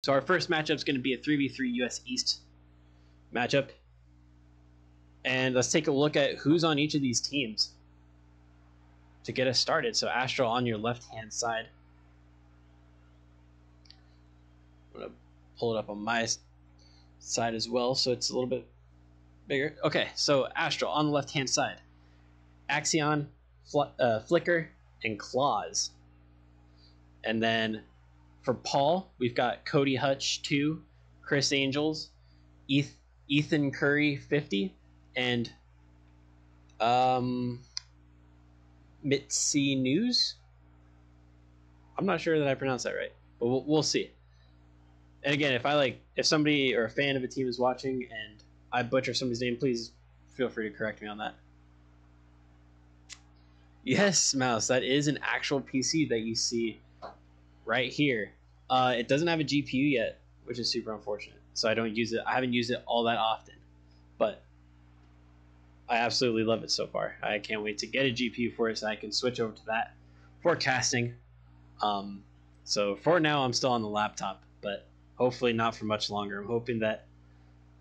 So our first matchup is going to be a 3v3 US East matchup. And let's take a look at who's on each of these teams to get us started. So Astral on your left-hand side. I'm going to pull it up on my side as well, so it's a little bit bigger. Okay, so Astral on the left-hand side. Axion, Flicker, and Claws. And then for Paul, we've got Cody Hutch 2, Chris Angels, Ethan Curry 50, and Mitzi News. I'm not sure that I pronounced that right, but we'll see. And again, if somebody or a fan of a team is watching and I butcher somebody's name, please feel free to correct me on that. Yes, Mouse, that is an actual PC that you see right here. It doesn't have a GPU yet, which is super unfortunate. So I don't use it. I haven't used it all that often, but I absolutely love it so far. I can't wait to get a GPU for it so I can switch over to that for casting. So for now, I'm still on the laptop, but hopefully not for much longer. I'm hoping that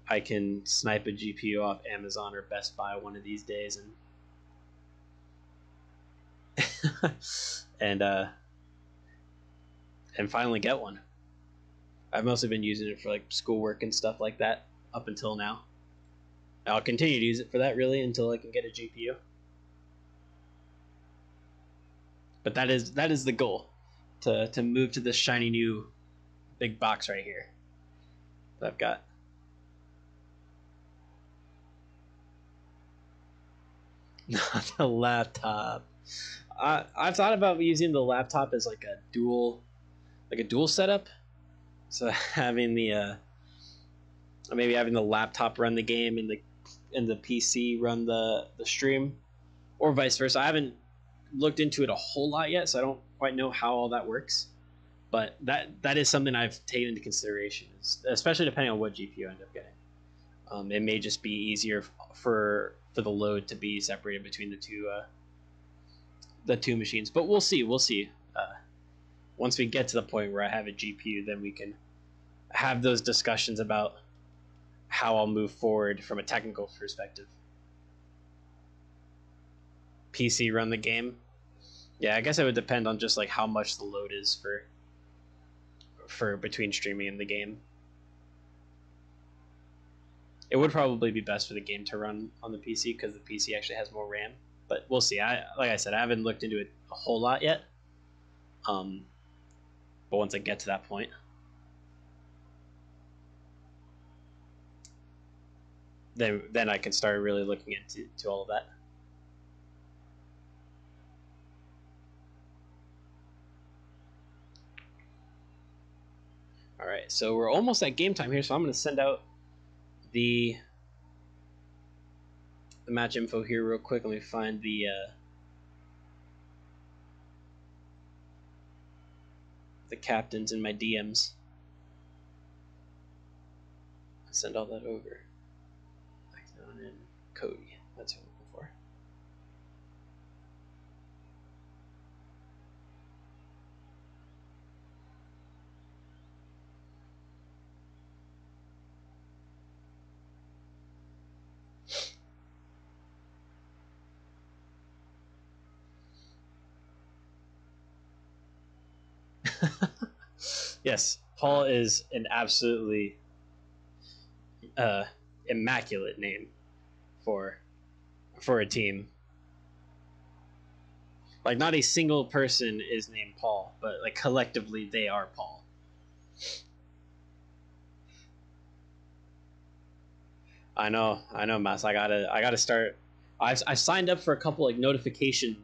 I can snipe a GPU off Amazon or Best Buy one of these days and finally get one. I've mostly been using it for like schoolwork and stuff like that up until now. I'll continue to use it for that really until I can get a GPU. But that is the goal, to move to this shiny new big box right here that I've got. Not the laptop. I've thought about using the laptop as like a dual setup. So having the maybe having the laptop run the game and the PC run the stream, or vice versa. I haven't looked into it a whole lot yet, so I don't quite know how all that works. But that is something I've taken into consideration, especially depending on what GPU I end up getting. It may just be easier for the load to be separated between the two machines, but we'll see. Once we get to the point where I have a GPU, then we can have those discussions about how I'll move forward from a technical perspective. PC run the game. Yeah, I guess it would depend on just like how much the load is for between streaming and the game. It would probably be best for the game to run on the PC because the PC actually has more RAM. But we'll see. Like I said, I haven't looked into it a whole lot yet. But once I get to that point, then I can start really looking into all of that. All right, so we're almost at game time here, so I'm going to send out the match info here real quick. Let me find the captains in my DMs. I'll send all that over. Down in Cody. That's what I'm looking for. Yes, Paul is an absolutely immaculate name for a team. Like, not a single person is named Paul, but like collectively they are Paul. I know, Mas. I gotta start. I've signed up for a couple like notification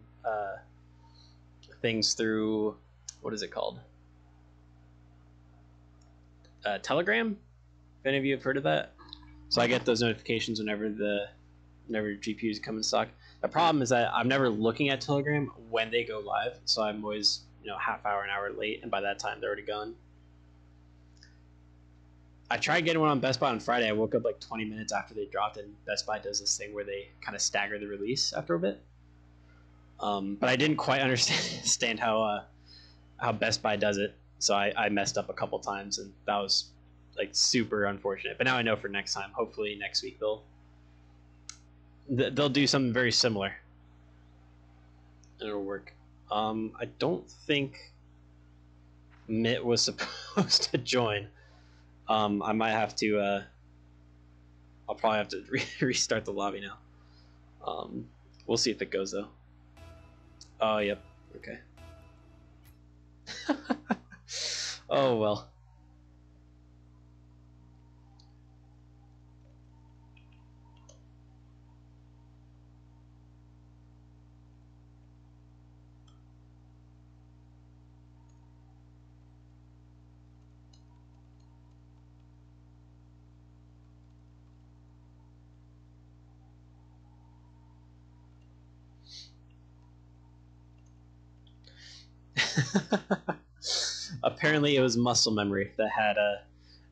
things through, what is it called? Telegram. If any of you have heard of that, so I get those notifications whenever GPUs come in stock. The problem is that I'm never looking at Telegram when they go live, so I'm always half hour, an hour late, and by that time they're already gone. I tried getting one on Best Buy on Friday. I woke up like 20 minutes after they dropped, and Best Buy does this thing where they kind of stagger the release after a bit. But I didn't quite understand how Best Buy does it, So I messed up a couple times, and that was like super unfortunate. But now I know for next time. Hopefully next week they'll do something very similar. It'll work. I don't think Mitt was supposed to join. I might have to. I'll probably have to restart the lobby now. We'll see if it goes though. Oh, yep. Okay. Oh well. Apparently, it was muscle memory that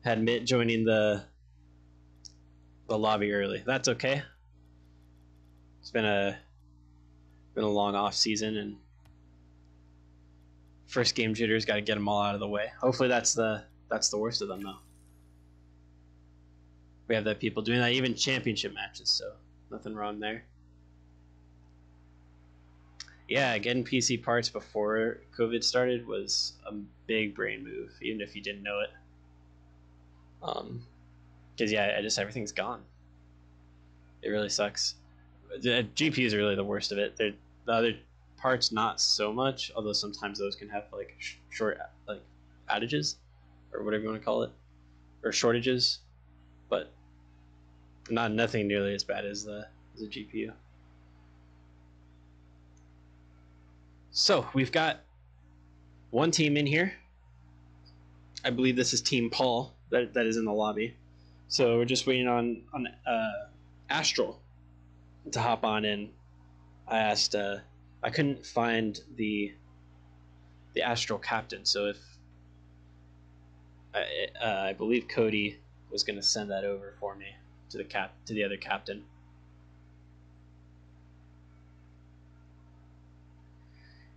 had Mitt joining the lobby early. That's okay. It's been a long off season, and first game jitters. Got to get them all out of the way. Hopefully, that's the worst of them though. We have that people doing that, even championship matches, so nothing wrong there. Yeah, getting PC parts before COVID started was a big brain move, even if you didn't know it. Because yeah, everything's gone. It really sucks. The GPUs are really the worst of it. The other parts not so much, although sometimes those can have like short like outages or whatever you want to call it, or shortages, but nothing nearly as bad as the GPU. So we've got one team in here. I believe this is Team Paul that is in the lobby. So we're just waiting on Astral to hop on in. I asked. I couldn't find the Astral captain, so if I believe Cody was going to send that over for me to the other captain.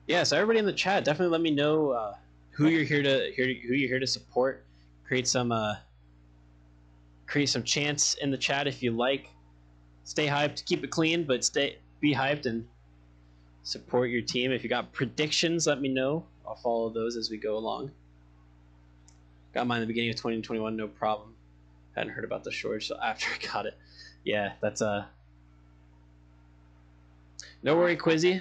Yeah, so everybody in the chat, definitely let me know who you're here to support. Create some chants in the chat if you like. Stay hyped, keep it clean, but be hyped and support your team. If you got predictions, let me know. I'll follow those as we go along. Got mine in the beginning of 2021, no problem. Hadn't heard about the shortage so after I got it. Yeah, that's no worry, Quizzy.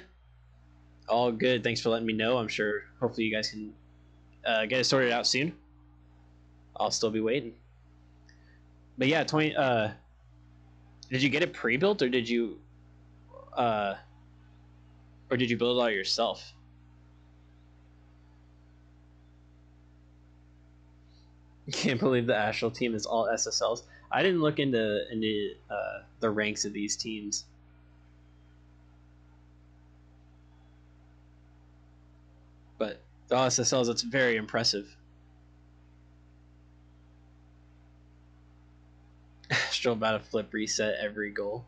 All good. Thanks for letting me know. I'm sure. Hopefully, you guys can get it sorted out soon. I'll still be waiting. But yeah, did you get it pre-built or did you build it all yourself? Can't believe the Astral team is all SSLs. I didn't look into the ranks of these teams. But the all SSLs, it's very impressive. Astral about to flip reset every goal.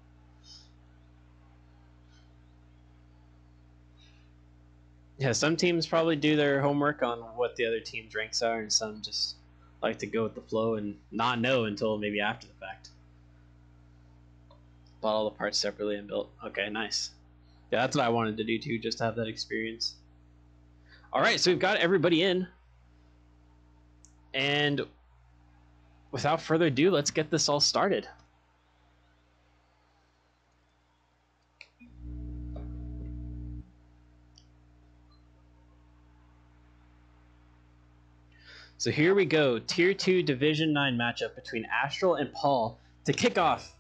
Yeah, some teams probably do their homework on what the other team's ranks are, and some just like to go with the flow and not know until maybe after the fact. Bought all the parts separately and built. Okay, nice. Yeah, that's what I wanted to do too, just to have that experience. All right, so we've got everybody in. And without further ado, let's get this all started. So here we go, Tier 2 Division 9 matchup between Astral and Paul to kick off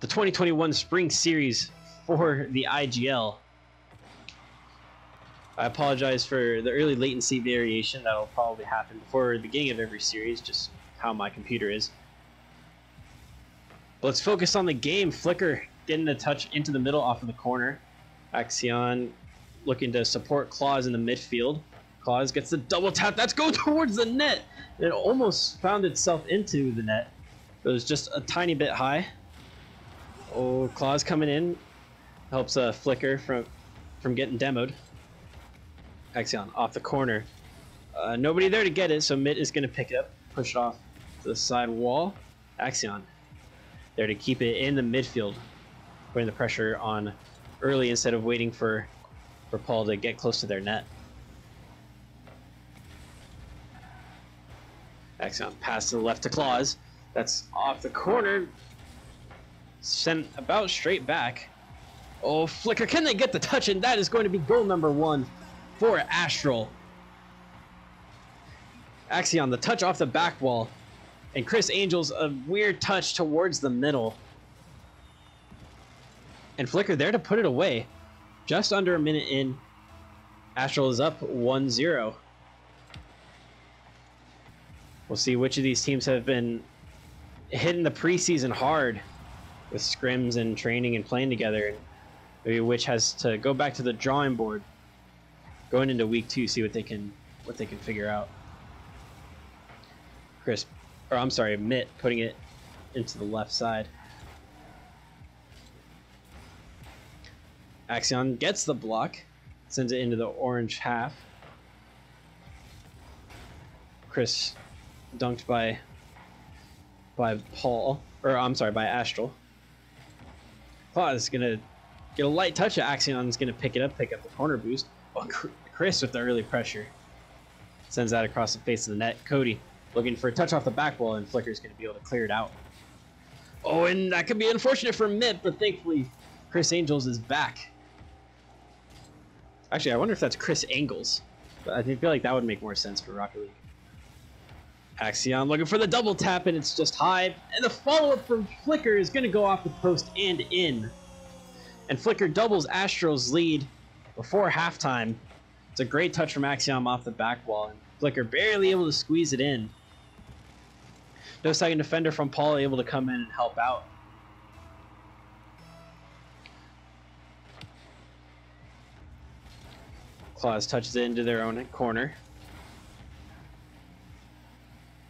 the 2021 Spring Series for the IGL. I apologize for the early latency variation that will probably happen before the beginning of every series, just how my computer is. But let's focus on the game. Flicker getting a touch into the middle off of the corner. Axion looking to support Claus in the midfield. Claus gets the double tap. That's going towards the net. It almost found itself into the net. It was just a tiny bit high. Oh, Claus coming in. Helps Flicker from getting demoed. Axion off the corner. Nobody there to get it, so Mitt is going to pick it up, push it off to the side wall. Axion there to keep it in the midfield, putting the pressure on early instead of waiting for Paul to get close to their net. Axion pass to the left to Claus. That's off the corner. Sent about straight back. Oh, Flicker, can they get the touch? And that is going to be goal number 1 for Astral. Axion, the touch off the back wall. And Chris Angel's a weird touch towards the middle. And Flicker there to put it away. Just under a minute in, Astral is up 1-0. We'll see which of these teams have been hitting the preseason hard with scrims and training and playing together, and maybe which has to go back to the drawing board going into week 2, see what they can figure out. Mitt putting it into the left side. Axion gets the block, sends it into the orange half. Chris dunked by Astral. Claus is gonna get a light touch at Axion. Is gonna pick up the corner boost. Oh, Chris with the early pressure sends that across the face of the net. Cody looking for a touch off the back wall, and Flicker's gonna be able to clear it out. Oh, and that could be unfortunate for Mitt, but thankfully Chris Angels is back. Actually, I wonder if that's Chris Angles, but I feel like that would make more sense for Rocket League. Axion looking for the double tap, and it's just high. And the follow-up from Flicker is going to go off the post and in. And Flicker doubles Astral's lead before halftime. It's a great touch from Axion off the back wall, and Flicker barely able to squeeze it in. No second defender from Paul able to come in and help out. Claus touches it into their own corner.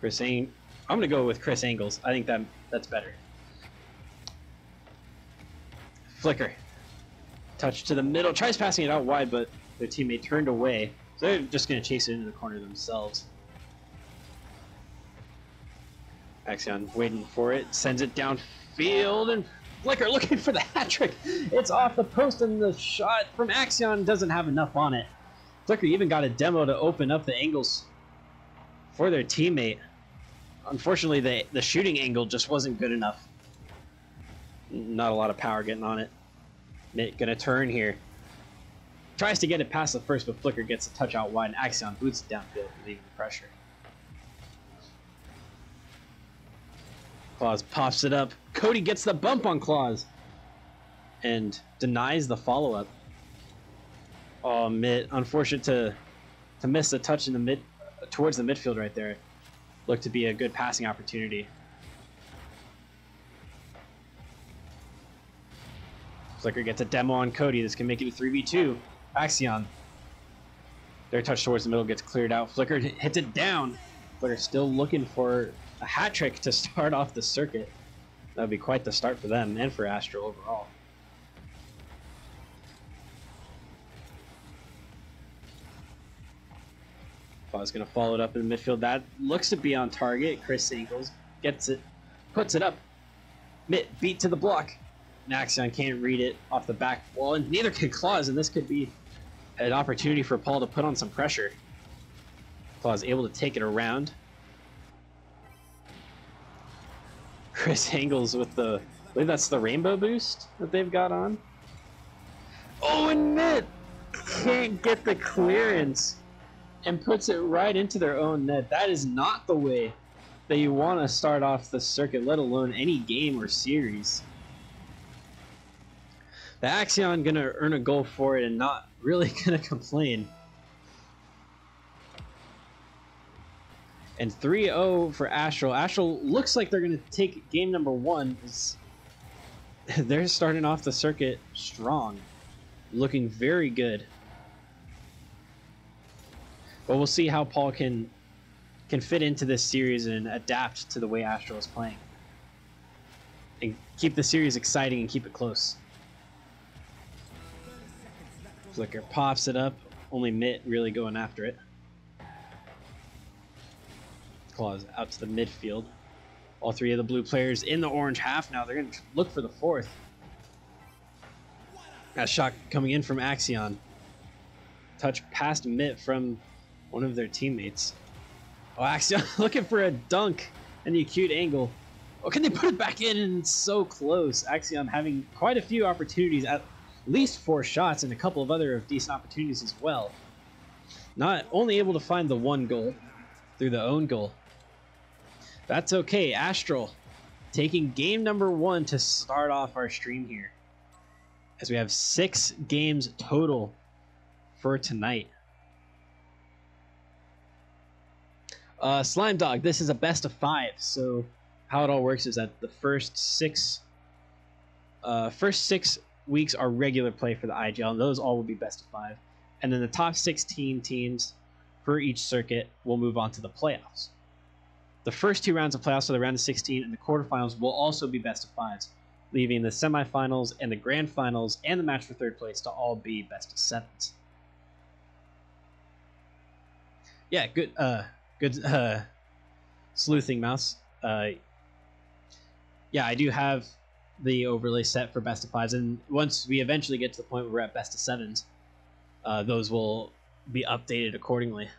I'm going to go with Chris Angles. I think that's better. Flicker. Touch to the middle. Tries passing it out wide, but their teammate turned away. So they're just going to chase it into the corner themselves. Axion waiting for it. Sends it downfield, and Flicker looking for the hat trick. It's off the post, and the shot from Axion doesn't have enough on it. Flicker even got a demo to open up the angles for their teammate. Unfortunately, the shooting angle just wasn't good enough. Not a lot of power getting on it. Mitt gonna turn here. Tries to get it past the first, but Flicker gets a touch out wide, and Axion boots it downfield, relieving the pressure. Claus pops it up. Cody gets the bump on Claus and denies the follow-up. Oh, Mitt, unfortunate to miss the touch in the mid towards the midfield right there. Looked to be a good passing opportunity. Flicker gets a demo on Cody. This can make it a 3v2. Axion. Their touch towards the middle gets cleared out. Flicker hits it down. Flicker still looking for a hat trick to start off the circuit. That would be quite the start for them and for Astral overall. Claus going to follow it up in the midfield. That looks to be on target. Chris Angles gets it, puts it up. Mitt beat to the block. Axion can't read it off the back wall, and neither can Claus, and this could be an opportunity for Paul to put on some pressure. Claus able to take it around. Chris Angles with the, I believe that's the rainbow boost that they've got on. Oh, and Mitt can't get the clearance and puts it right into their own net. That is not the way that you want to start off the circuit, let alone any game or series. The Axion going to earn a goal for it and not really going to complain. And 3-0 for Astral. Astral looks like they're going to take game number 1. They're starting off the circuit strong, looking very good. But we'll see how Paul can fit into this series and adapt to the way Astral is playing. And keep the series exciting and keep it close. Flicker pops it up. Only Mitt really going after it. Claws out to the midfield. All three of the blue players in the orange half now. They're going to look for the fourth. That shot coming in from Axion. Touch past mitt from one of their teammates. Oh, Axion looking for a dunk and the acute angle. Oh, can they put it back in? And it's so close. Axion having quite a few opportunities, at least 4 shots, and a couple of other decent opportunities as well. Not only able to find the 1 goal through the own goal. That's okay. Astral taking game number 1 to start off our stream here, as we have 6 games total for tonight. Slime Dog, this is a best of 5. So how it all works is that the first six weeks are regular play for the IGL, and those all will be best of 5. And then the top 16 teams for each circuit will move on to the playoffs. The first 2 rounds of playoffs, so the round of 16 and the quarterfinals, will also be best of 5s, leaving the semifinals and the grand finals and the match for 3rd place to all be best of 7s. Yeah, good sleuthing, Mouse. Yeah, I do have the overlay set for best of 5s, and once we eventually get to the point where we're at best of 7s, those will be updated accordingly.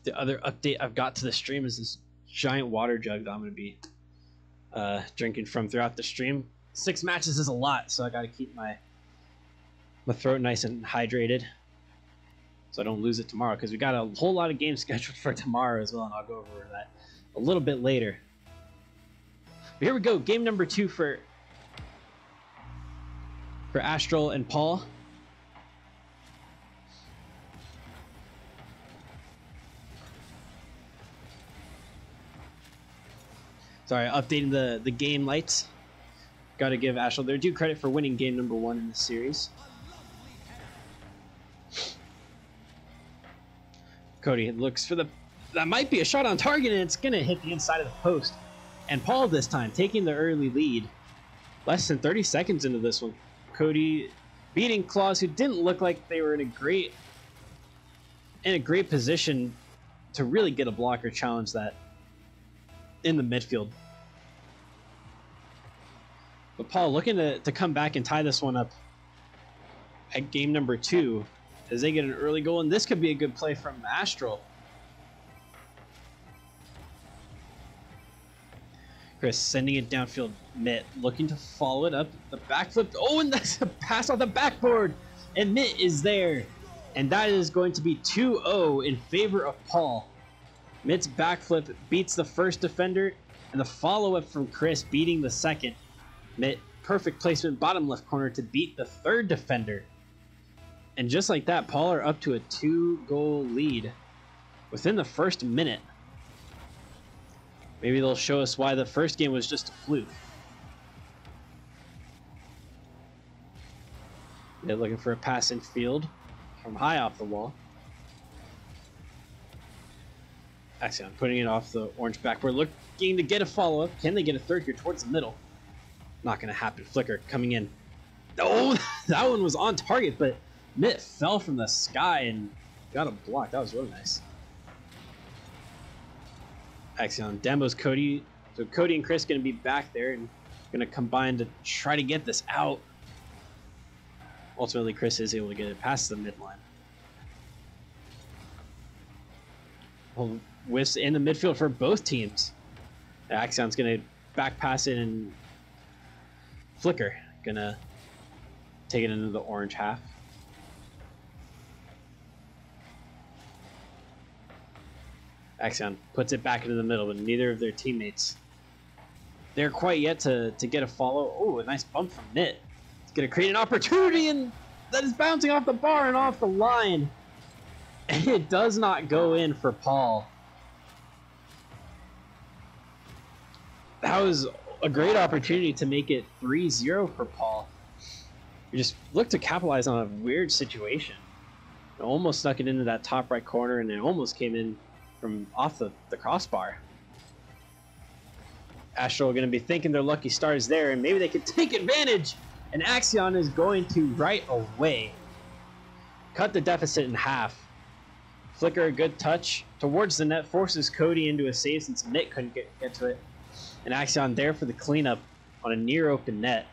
The other update I've got to the stream is this giant water jug that I'm going to be drinking from throughout the stream. 6 matches is a lot, so I got to keep my throat nice and hydrated so I don't lose it tomorrow, because we got a whole lot of games scheduled for tomorrow as well, and I'll go over that a little bit later. But here we go, game number 2 for Astral and Paul. Sorry, updating the game lights. Got to give Astral their due credit for winning game number 1 in the series. Cody looks for that might be a shot on target, and it's going to hit the inside of the post. And Paul this time taking the early lead. Less than 30 seconds into this one. Cody beating Claws, who didn't look like they were in a great position to really get a block or challenge that in the midfield. But Paul looking to come back and tie this one up at game number 2 as they get an early goal, and this could be a good play from Astral. Chris sending it downfield. Mitt looking to follow it up. The backflip. Oh, and that's a pass off the backboard. And Mitt is there. And that is going to be 2-0 in favor of Paul. Mitt's backflip beats the first defender, and the follow-up from Chris beating the second. Mitt, perfect placement, bottom left corner to beat the third defender. And just like that, Paul are up to a 2-goal lead within the first minute. Maybe they'll show us why the first game was just a fluke. They're looking for a pass in field from high off the wall. Axion putting it off the orange backboard, looking to get a follow-up. Can they get a third here towards the middle? Not going to happen. Flicker coming in. Oh, that one was on target, but Mitt fell from the sky and got a block. That was really nice. Axion demos Cody. So Cody and Chris going to be back there and going to combine to try to get this out. Ultimately, Chris is able to get it past the midline. Well, whiffs in the midfield for both teams. Axion's going to back pass it, and Flicker going to take it into the orange half. Axion puts it back into the middle, but neither of their teammates there quite yet to get a follow. Oh, a nice bump from Mitt. It's going to create an opportunity, and that is bouncing off the bar and off the line. And it does not go in for Paul. That was a great opportunity to make it 3-0 for Paul. We just looked to capitalize on a weird situation. It almost snuck it into that top right corner, and it almost came in from off the crossbar. Astral are going to be thinking their lucky stars there, and maybe they could take advantage. And Axion is going to right away cut the deficit in half. Flicker a good touch towards the net, forces Cody into a save since Mitt couldn't get to it. And Axion there for the cleanup on a near open net.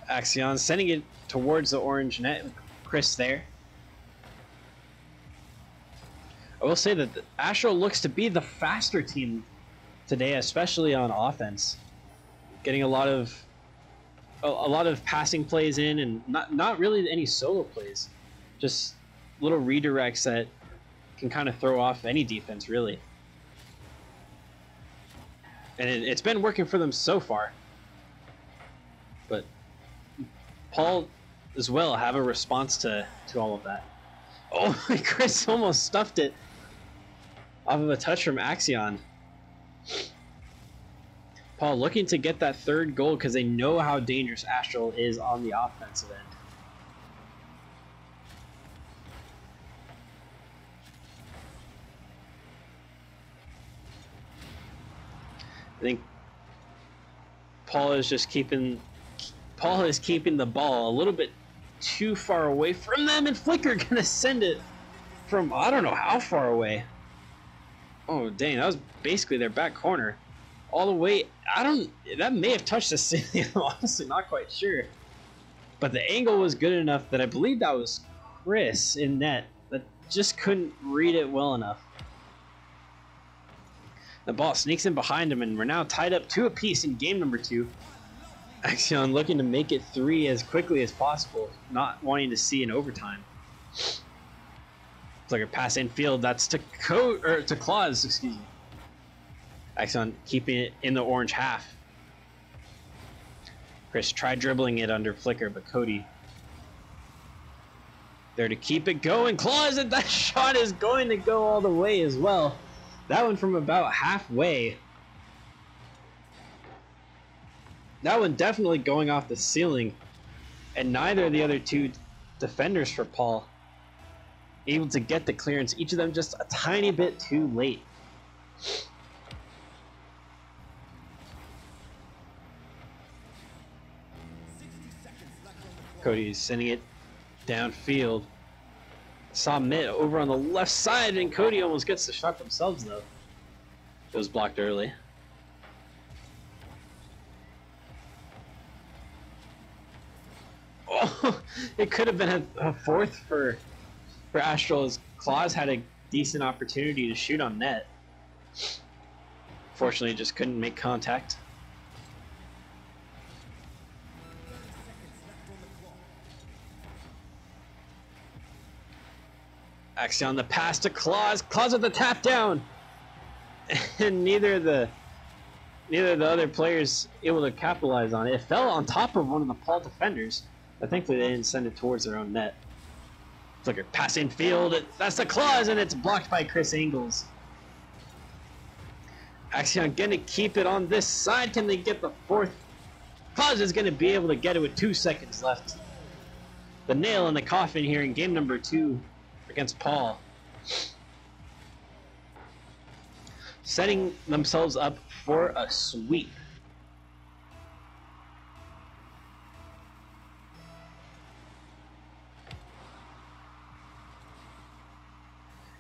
Axion sending it towards the orange net. Chris there. I will say that the Astral looks to be the faster team today, especially on offense. Getting a lot of passing plays in, and not really any solo plays. Just little redirects that can kind of throw off any defense, really. And it's been working for them so far. But Paul as well have a response to all of that. Oh, Chris almost stuffed it off of a touch from Axion. Paul looking to get that third goal because they know how dangerous Astral is on the offensive end. I think Paul is keeping the ball a little bit too far away from them, and Flicker gonna send it from I don't know how far away. Oh dang, that was basically their back corner. All the way, that may have touched the ceiling, I'm honestly not quite sure. But the angle was good enough that I believe that was Chris in net that just couldn't read it well enough. The ball sneaks in behind him, and we're now tied up 2 apiece in game number 2. Axion looking to make it 3 as quickly as possible, not wanting to see an overtime. It's like a pass infield, that's to Claus, excuse me. Axion keeping it in the orange half. Chris tried dribbling it under Flicker, but Cody there to keep it going. Claus, and that shot is going to go all the way as well. That one from about halfway. That one definitely going off the ceiling. And neither of the other 2 defenders for Paul able to get the clearance. Each of them just a tiny bit too late. Cody's sending it downfield. Saw Mitt over on the left side, and Cody almost gets the shot themselves, though. It was blocked early. Oh, it could have been a fourth for Astral, as Claus had a decent opportunity to shoot on net. Fortunately, just couldn't make contact. Axion the pass to Claus. Claus with the tap down, and neither of the other players able to capitalize on it. It fell on top of one of the Paul defenders, but thankfully they didn't send it towards their own net. Flicker pass infield. That's the Claus, and it's blocked by Chris Ingles. Axion gonna keep it on this side. Can they get the 4th? Claus is gonna be able to get it with 2 seconds left. The nail in the coffin here in game number 2 against Paul. Setting themselves up for a sweep.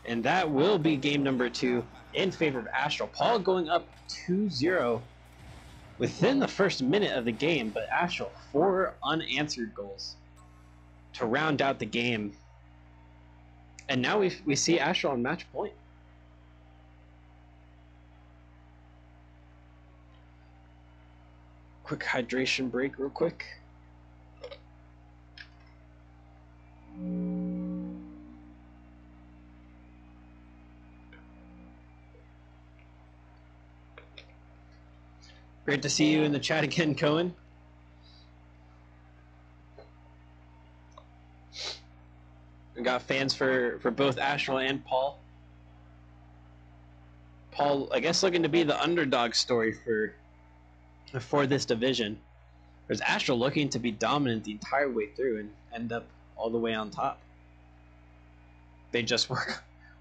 And that will be game number 2 in favor of Astral. Paul going up 2-0 within the first minute of the game, but Astral 4 unanswered goals to round out the game. And now we see Astral on match point. Quick hydration break real quick. Great to see you in the chat again, Cohen. We got fans for both Astral and Paul. Paul, I guess, looking to be the underdog story for this division. Whereas Astral looking to be dominant the entire way through and end up all the way on top. They just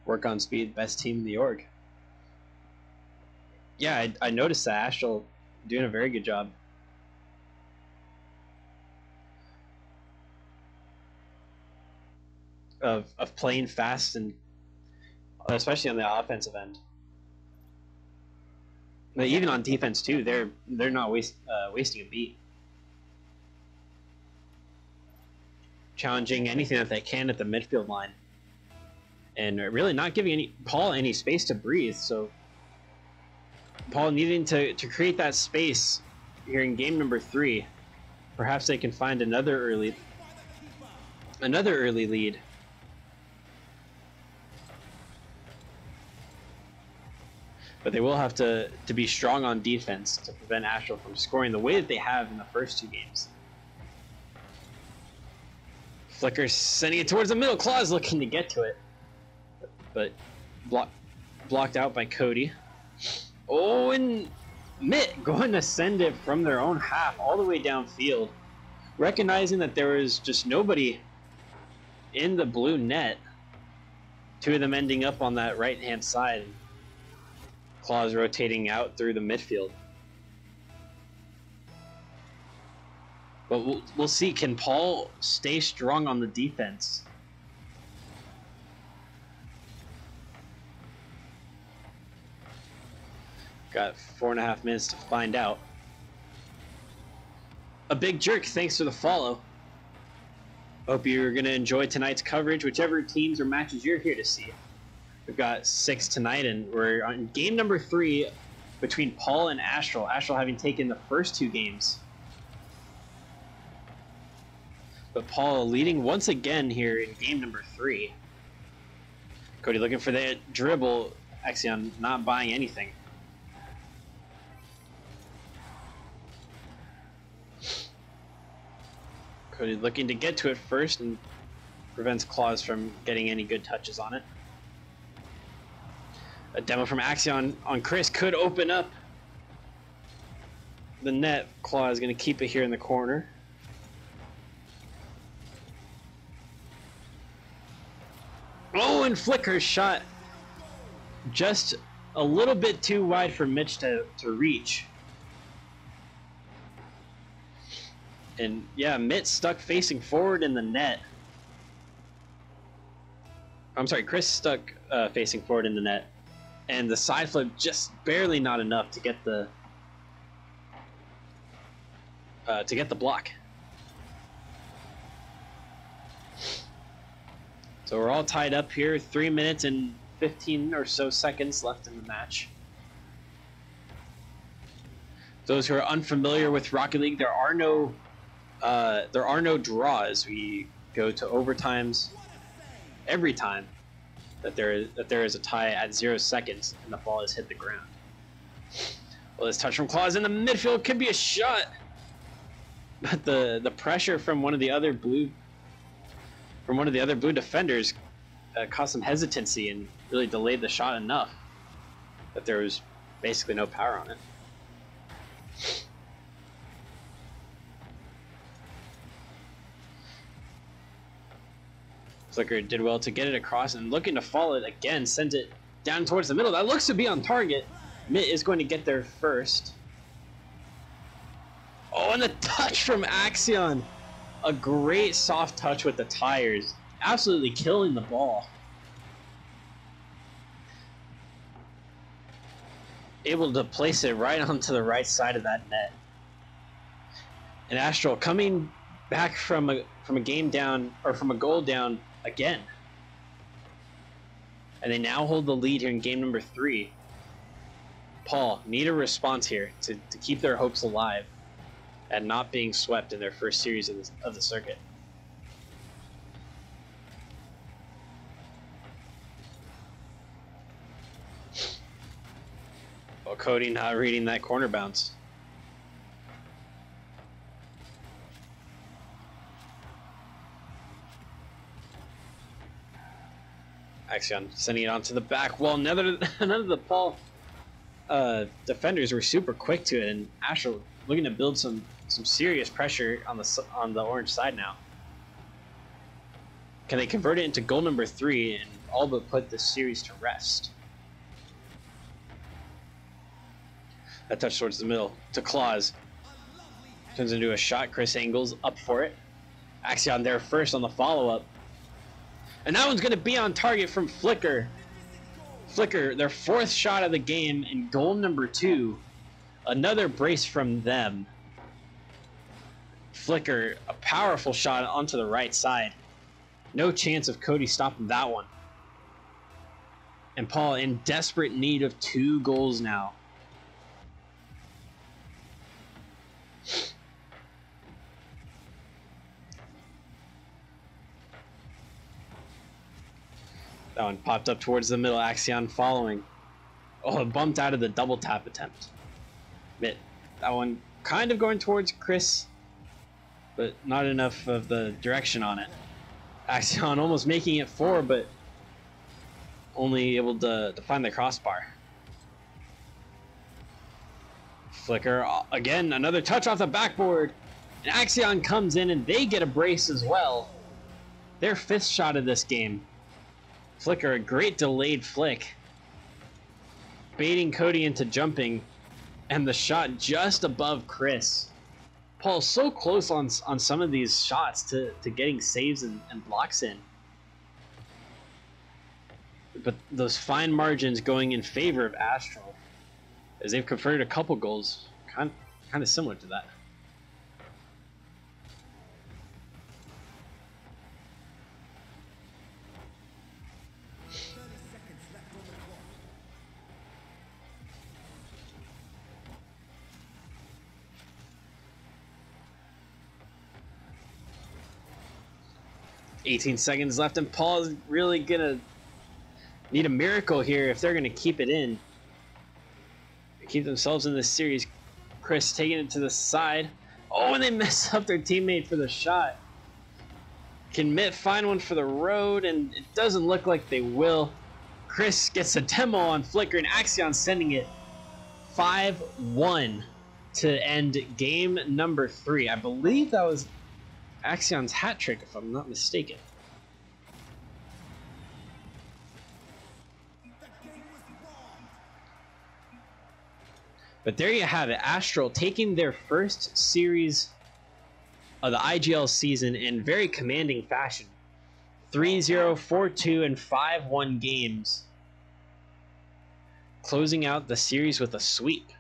Work on speed, best team in the org. Yeah, I noticed that. Astral doing a very good job. Of playing fast, and especially on the offensive end. But even on defense too, they're not wasting a beat. Challenging anything that they can at the midfield line. And really not giving Paul any space to breathe. So Paul needing to create that space here in game number 3. Perhaps they can find another early lead. But they will have to be strong on defense to prevent Astral from scoring the way that they have in the first 2 games. Flicker sending it towards the middle. Claws looking to get to it, but blocked out by Cody. Oh, and Mitt going to send it from their own half all the way downfield, recognizing that there was just nobody in the blue net. 2 of them ending up on that right-hand side. Claws rotating out through the midfield. But we'll see. Can Paul stay strong on the defense? Got 4.5 minutes to find out. A big jerk, thanks for the follow. Hope you're going to enjoy tonight's coverage, whichever teams or matches you're here to see. We've got 6 tonight, and we're on game number 3 between Paul and Astral. Astral having taken the first 2 games. But Paul leading once again here in game number 3. Cody looking for that dribble. Axion not buying anything. Cody looking to get to it first and prevents Claws from getting any good touches on it. A demo from Axion on Chris could open up the net. Claw is going to keep it here in the corner. Oh, and Flicker's shot just a little bit too wide for Mitch to reach. And yeah, Mitt stuck facing forward in the net. I'm sorry, Chris stuck facing forward in the net. And the side flip just barely not enough to get the block. So we're all tied up here. 3 minutes and 15 or so seconds left in the match. Those who are unfamiliar with Rocket League, there are no draws. We go to overtimes every time that there is a tie at 0 seconds and the ball has hit the ground. Well, this touch from Claus in the midfield could be a shot, but the pressure from one of the other blue defenders caused some hesitancy and really delayed the shot enough that there was basically no power on it. Flicker did well to get it across and looking to follow it again, sent it down towards the middle. That looks to be on target. Mitt is going to get there first. Oh, and the touch from Axion. A great soft touch with the tires. Absolutely killing the ball. Able to place it right onto the right side of that net. And Astral coming back from a game down, or from a goal down again. And they now hold the lead here in game number 3. Paul need a response here to keep their hopes alive and not being swept in their first series of the circuit. Well, Cody not reading that corner bounce. Axion sending it onto the back wall. None of the Paul defenders were super quick to it, and Astral looking to build some serious pressure on the orange side now. Can they convert it into goal number 3 and all but put the series to rest? That touch towards the middle to Claus. Turns into a shot. Chris angles up for it. Axion there first on the follow-up. And that one's going to be on target from Flicker. Flicker, their 4th shot of the game and goal number 2. Another brace from them. Flicker, a powerful shot onto the right side. No chance of Cody stopping that one. And Paul in desperate need of 2 goals now. That one popped up towards the middle. Axion following. Oh, it bumped out of the double tap attempt. That one kind of going towards Chris, but not enough of the direction on it. Axion almost making it 4, but only able to find the crossbar. Flicker, again, another touch off the backboard. And Axion comes in and they get a brace as well. Their 5th shot of this game. Flicker, a great delayed flick. Baiting Cody into jumping. And the shot just above Chris. Paul, so close on some of these shots to getting saves and blocks in. But those fine margins going in favor of Astral, as they've converted a couple goals, kind of similar to that. $18 left, and Paul's really gonna need a miracle here if they're gonna keep it in. Keep themselves in this series. Chris taking it to the side. Oh, and they mess up their teammate for the shot. Can Mitt find one for the road? And it doesn't look like they will. Chris gets a demo on Flicker, and Axion sending it 5-1 to end game number 3. I believe that was Axion's hat trick, if I'm not mistaken. But there you have it. Astral taking their first series of the IGL season in very commanding fashion. 3-0, 4-2, and 5-1 games. Closing out the series with a sweep.